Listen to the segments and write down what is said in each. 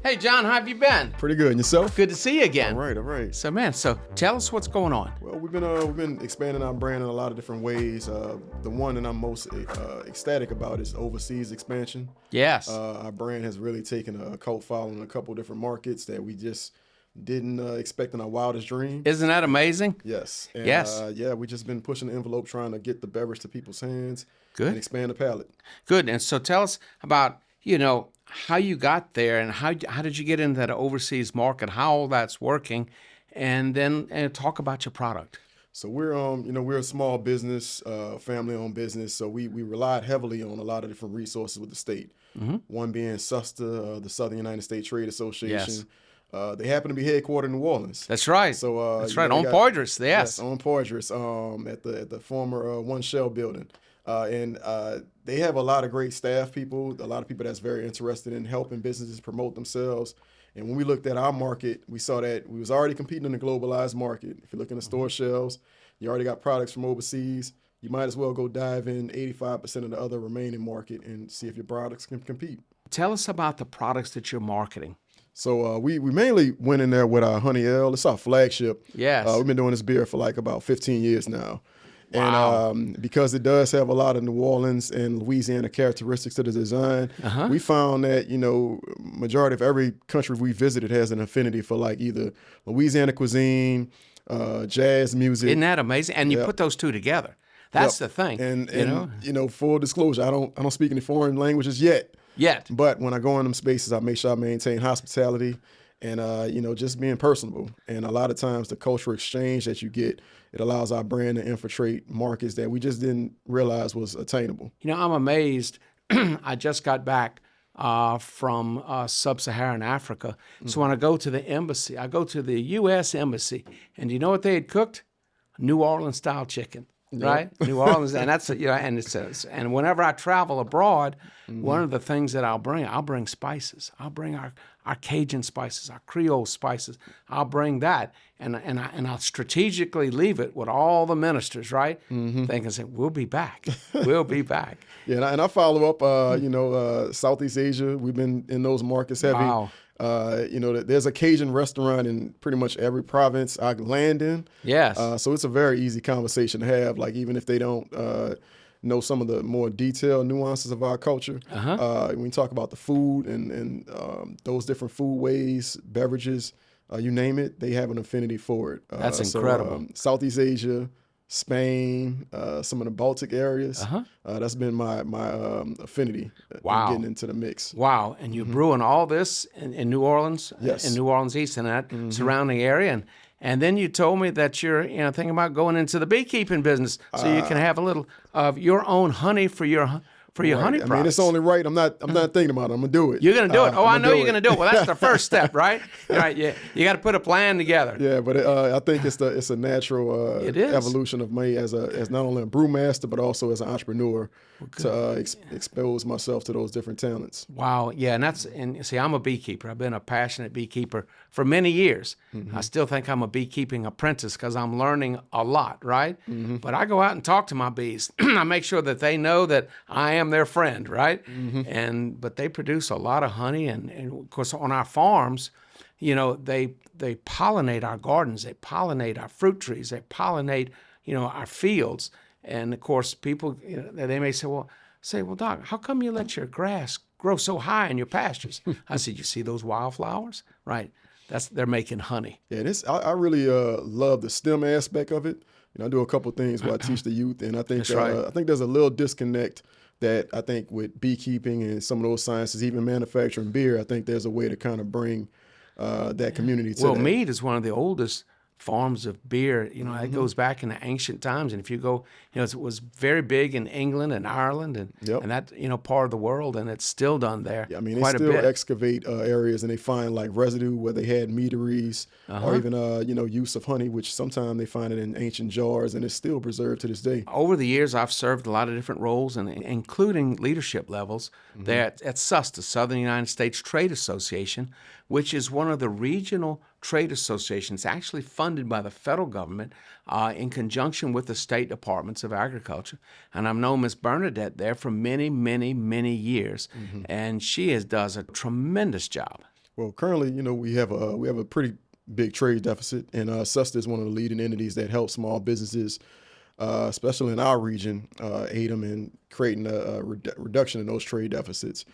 Hey, John, how have you been? Pretty good. And yourself? Good to see you again. All right, all right. So, man, tell us what's going on. Well, we've been expanding our brand in a lot of different ways. The one that I'm most ecstatic about is overseas expansion. Yes. Our brand has really taken a cult following in a couple different markets that we just didn't expect in our wildest dreams. Isn't that amazing? Yes. And, yes. We just been pushing the envelope, trying to get the beverage to people's hands. Good. And expand the palate. Good. And so tell us about, how you got there and how did you get into that overseas market, how all that's working, and then talk about your product. So we're a small business, family-owned business, so we relied heavily on a lot of different resources with the state. Mm-hmm. One being SUSTA, the Southern United States Trade Association. Yes. They happen to be headquartered in New Orleans. That's right. So that's right. On Poydras, yes. On Poydras, at the former One Shell building. And they have a lot of great staff people, a lot of people that's very interested in helping businesses promote themselves. And when we looked at our market, we saw that we was already competing in the globalized market. If you look in the store shelves, you already got products from overseas. You might as well go dive in 85% of the other remaining market and see if your products can compete. Tell us about the products that you're marketing. So we mainly went in there with our Honey Ale. It's our flagship. Yes. We've been doing this beer for like about 15 years now. Wow. And because it does have a lot of New Orleans and Louisiana characteristics to the design, we found that, majority of every country we visited has an affinity for like either Louisiana cuisine, jazz music. Isn't that amazing? And you put those two together. That's the thing. And full disclosure, I don't speak any foreign languages yet. But when I go in them spaces, I make sure I maintain hospitality and, just being personable. And a lot of times the cultural exchange that you get, it allows our brand to infiltrate markets that we just didn't realize was attainable. I'm amazed. I just got back from sub-Saharan Africa. Mm-hmm. So when I go to the embassy, I go to the U.S. embassy, and do you know what they had cooked? New Orleans style chicken. Right, New Orleans, and that's and it says. And whenever I travel abroad, one of the things that I'll bring spices. I'll bring our Cajun spices, our Creole spices. I'll bring that, and I'll strategically leave it with all the ministers, right? Thinking, say, we'll be back, we'll be back. Yeah, and I follow up. Southeast Asia, we've been in those markets heavy. Wow. There's a Cajun restaurant in pretty much every province I land in. Yes. So it's a very easy conversation to have, like even if they don't know some of the more detailed nuances of our culture. When you talk about the food and those different food ways, beverages, you name it, they have an affinity for it. That's incredible. Southeast Asia, Spain, some of the Baltic areas. That's been my affinity in getting into the mix. Wow. And you're brewing all this in New Orleans, yes. In New Orleans East and that surrounding area. And then you told me that you're thinking about going into the beekeeping business so you can have a little of your own honey for your honey products. I mean, it's only right. I'm not thinking about it. I'm gonna do it. You're gonna do it. I know you're gonna do it. Well, that's the first step, right? Right. Yeah. You got to put a plan together. Yeah, but I think it's a natural evolution of me as not only a brewmaster but also as an entrepreneur to expose myself to those different talents. Wow. Yeah, and see, I'm a beekeeper. I've been a passionate beekeeper for many years. I still think I'm a beekeeping apprentice because I'm learning a lot, right? But I go out and talk to my bees. I make sure that they know that I am their friend, right? But they produce a lot of honey, and of course on our farms, they pollinate our gardens, they pollinate our fruit trees, they pollinate our fields, and of course people they may say, well, Doc, how come you let your grass grow so high in your pastures? I said, you see those wildflowers, right? They're making honey. Yeah, I really love the STEM aspect of it. I do a couple of things where I teach the youth, and I think I think there's a little disconnect that I think with beekeeping and some of those sciences, even manufacturing beer, I think there's a way to kind of bring that community to Well, mead is one of the oldest farms of beer. It goes back into ancient times. And if you go, it was very big in England and Ireland and that, part of the world, and it's still done there. Yeah, I mean, they still excavate areas and they find like residue where they had meaderies or even, use of honey, which sometimes they find it in ancient jars and it's still preserved to this day. Over the years, I've served a lot of different roles, and including leadership levels there at SUSTA, Southern United States Trade Association, which is one of the regional trade associations actually funded by the federal government in conjunction with the state departments of agriculture. And I've known Miss Bernadette there for many, many, many years, and she does a tremendous job. Well, currently, we have a pretty big trade deficit, and SUSTA is one of the leading entities that helps small businesses, especially in our region, aid them in creating a reduction in those trade deficits.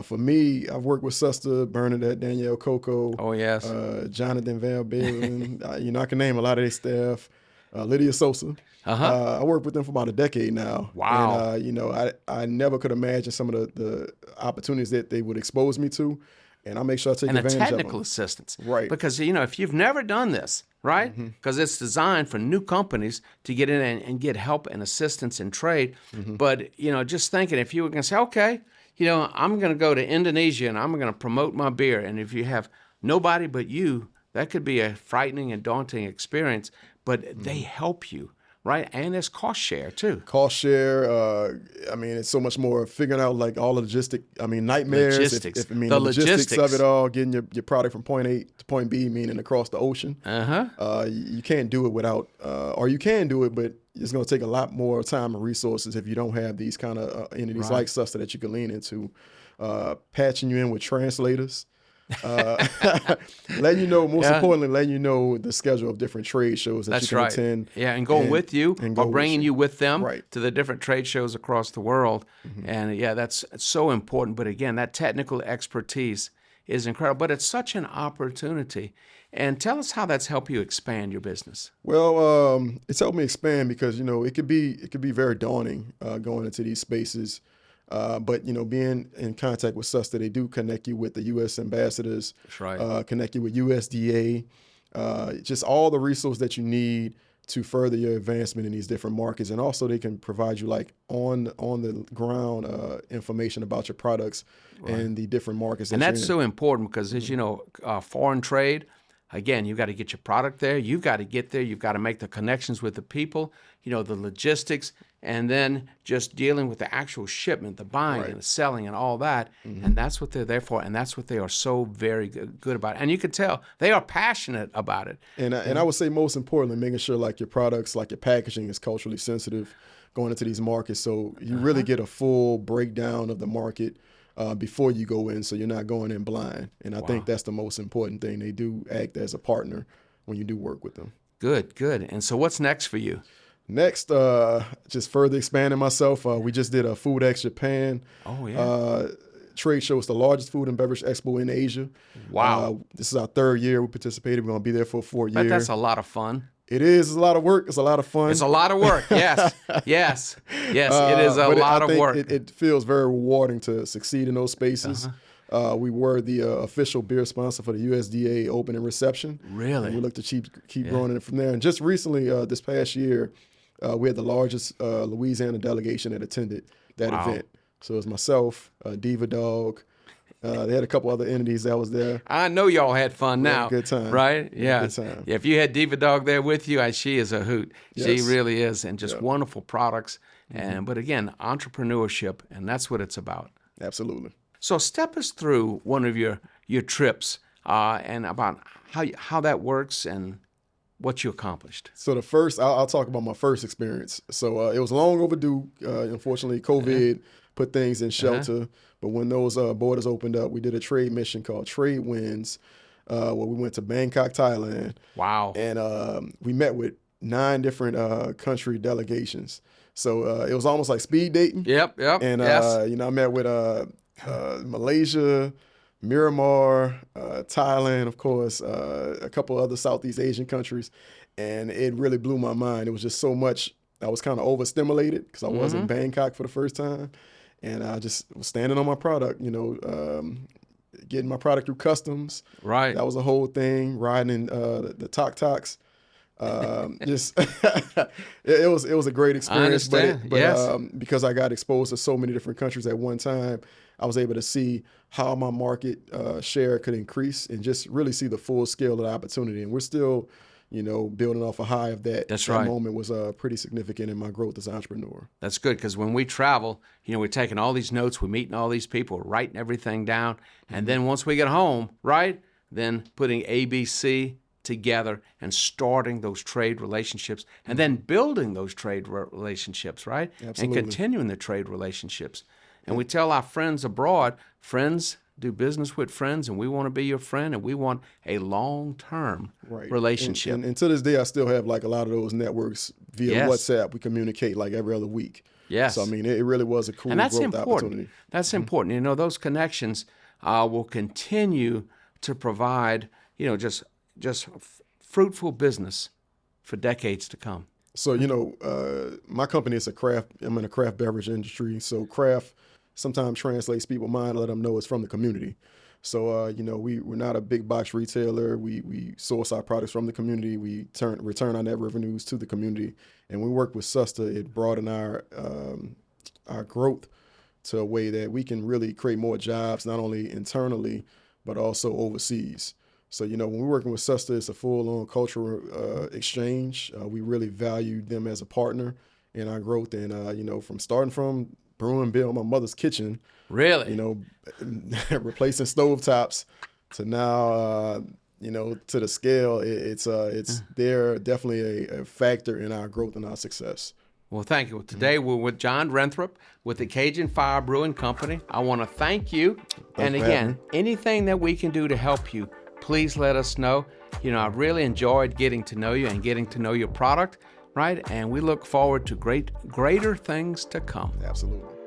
For me, I've worked with SUSTA, Bernadette, Danielle Coco, Oh, yes. Jonathan Van Balen. I can name a lot of their staff. Lydia Sosa. I worked with them for about a decade now. Wow. And, I never could imagine some of the opportunities that they would expose me to. And I make sure I take And a advantage of technical them. assistance. Right. Because, if you've never done this, right? Because it's designed for new companies to get in and get help and assistance in trade. But, just thinking, if you were going to say, okay, I'm going to go to Indonesia and I'm going to promote my beer. And if you have nobody but you, that could be a frightening and daunting experience. But they help you, right? And there's cost share, too. Cost share. It's so much more figuring out like all the nightmares. Logistics. The logistics of it all, getting your product from point A to point B, meaning across the ocean. You can't do it without, or you can do it, but it's going to take a lot more time and resources if you don't have these kind of entities like SUSTA that you can lean into. Patching you in with translators. Letting you know, most importantly, letting you know the schedule of different trade shows that you can attend. Yeah, and going with you or bringing you with them to the different trade shows across the world. And yeah, that's so important. But again, that technical expertise is incredible. But it's such an opportunity. And tell us how that's helped you expand your business. Well, it's helped me expand because it could be very daunting going into these spaces. But being in contact with SUSTA, they do connect you with the U.S. ambassadors. That's right. Connect you with USDA, just all the resources that you need to further your advancement in these different markets, and also they can provide you like on the ground information about your products and the different markets. And that's so important because, as you know, foreign trade. Again, you've got to get your product there. You've got to get there. You've got to make the connections with the people, the logistics, and then just dealing with the actual shipment, the buying and the selling and all that. And that's what they're there for, and that's what they are so very good about. And you can tell they are passionate about it. And I would say most importantly, making sure like your products, like your packaging is culturally sensitive going into these markets. So you really get a full breakdown of the market before you go in, so you're not going in blind. And I think that's the most important thing. They do act as a partner when you do work with them. Good. And so what's next for you? Next, just further expanding myself. We just did a Food X Japan trade show. It's the largest food and beverage expo in Asia. Wow. This is our third year we participated. We're going to be there for 4 years. But that's a lot of fun. It is a lot of work. It's a lot of fun. It's a lot of work. Yes. It is a lot of work. It feels very rewarding to succeed in those spaces. We were the official beer sponsor for the USDA opening reception. Really? And we look to keep growing it from there. And just recently, this past year, we had the largest Louisiana delegation that attended that event. So it was myself, Diva Dog. They had a couple other entities that was there. I know y'all had fun now. Good time. Right? Yeah. Good time. If you had Diva Dog there with you, she is a hoot. Yes. She really is. And just wonderful products. But again, entrepreneurship, and that's what it's about. Absolutely. So step us through one of your trips and about how that works and what you accomplished. So the first, I'll talk about my first experience. So it was long overdue. Unfortunately, COVID put things in shelter. But when those borders opened up, we did a trade mission called Trade Winds, where we went to Bangkok, Thailand. Wow. And we met with 9 different country delegations. So it was almost like speed dating. Yep. And, I met with Malaysia, Myanmar, Thailand, of course, a couple other Southeast Asian countries. And it really blew my mind. It was just so much. I was kind of overstimulated because I was in Bangkok for the first time. And I just was standing on my product, getting my product through customs. Right. That was a whole thing, riding in the tuk-tuks. Just it was a great experience. I understand. But because I got exposed to so many different countries at one time, I was able to see how my market share could increase and just really see the full scale of the opportunity. And we're still, building off a high of that. That's that right. moment was pretty significant in my growth as an entrepreneur. That's good because when we travel, we're taking all these notes, we're meeting all these people, we're writing everything down. And then once we get home, right, then putting ABC together and starting those trade relationships and then building those trade relationships, right? Absolutely. And continuing the trade relationships. And we tell our friends abroad, friends do business with friends, and we want to be your friend, and we want a long-term Right. relationship. And to this day, I still have like a lot of those networks via Yes. WhatsApp. We communicate like every other week. Yes. So, I mean, it really was a cool And that's growth important. opportunity. That's important. You know, those connections will continue to provide, you know, just fruitful business for decades to come. So, you know, my company is I'm in a craft beverage industry. So craft sometimes translates people's mind, let them know it's from the community. So, you know, we're not a big box retailer. We source our products from the community. We return our net revenues to the community. And we work with SUSTA. It broadened our growth to a way that we can really create more jobs, not only internally, but also overseas. So, you know, when we're working with SUSTA, it's a full-on cultural exchange. We really value them as a partner in our growth. And, you know, starting from brewing beer in my mother's kitchen, Really? you know, replacing stovetops to now, you know, to the scale, they're definitely a factor in our growth and our success. Well, thank you. Today we're with John Renthrope with the Cajun Fire Brewing Company. I want to thank you. And for having again, me. anything that we can do to help you, please let us know. You know, I've really enjoyed getting to know you and getting to know your product, right? And we look forward to greater things to come. Absolutely.